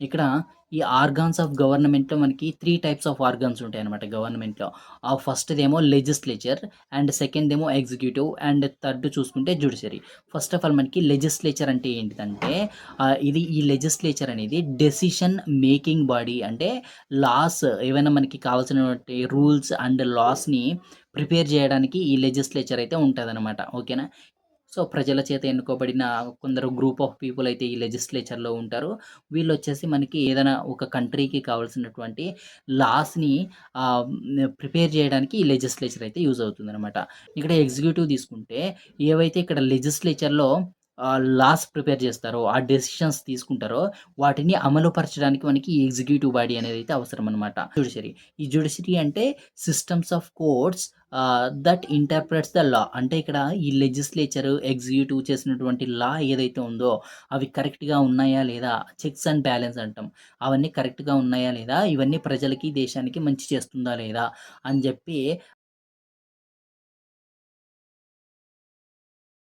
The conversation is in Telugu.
ఇక్కడ ఈ ఆర్గాన్స్ ఆఫ్ గవర్నమెంట్‌లో మనకి 3 టైప్స్ ఆఫ్ ఆర్గాన్స్ ఉంటాయన్నమాట గవర్నమెంట్‌లో. ఫస్ట్‌దేమో లెజిస్లేచర్ అండ్ సెకండ్‌దేమో ఎగ్జిక్యూటివ్ అండ్ థర్డ్ చూసుకుంటే జ్యుడిషియరీ. ఫస్ట్ ఆఫ్ ఆల్ మనకి లెజిస్లేచర్ అంటే ఏంటిదంటే ఈ లెజిస్లేచర్ అనేది డెసిషన్ మేకింగ్ బాడీ. అంటే లాస్ ఏవైనా మనకి కావాల్సినటువంటి రూల్స్ అండ్ లాస్‌ని ప్రిపేర్ చేయడానికి ఈ లెజిస్లేచర్ అయితే ఉంటదనమాట. ఓకేనా? సో, ప్రజల చేత ఎన్నుకోబడిన కొందరు గ్రూప్ ఆఫ్ పీపుల్ అయితే ఈ లెజిస్లేచర్‌లో ఉంటారు. వీళ్ళొచ్చేసి మనకి ఏదైనా ఒక కంట్రీకి కావాల్సినటువంటి లాస్‌ని ప్రిపేర్ చేయడానికి ఈ లెజిస్లేచర్ అయితే యూజ్ అవుతుందనమాట. ఇక్కడ ఎగ్జిక్యూటివ్ తీసుకుంటే ఏవైతే ఇక్కడ లెజిస్లేచర్‌లో లాస్ ప్రిపేర్ చేస్తారో, ఆ డెసిషన్స్ తీసుకుంటారో వాటిని అమలుపరచడానికి మనకి ఈ ఎగ్జిక్యూటివ్ బాడీ అనేదైతే అవసరమనమాట. జ్యుడిషియరీ. ఈ జ్యుడిషియరీ అంటే systems of courts that interprets the law. అంటే ఇక్కడ ఈ లెజిస్లేచర్, ఎగ్జిక్యూటివ్ చేసినటువంటి లా ఏదైతే ఉందో అవి కరెక్ట్‌గా ఉన్నాయా లేదా? చెక్స్ అండ్ బ్యాలెన్స్ అంటాం. అవన్నీ కరెక్ట్‌గా ఉన్నాయా లేదా? ఇవన్నీ ప్రజలకి, దేశానికి మంచి చేస్తుందా లేదా? అని జెప్పి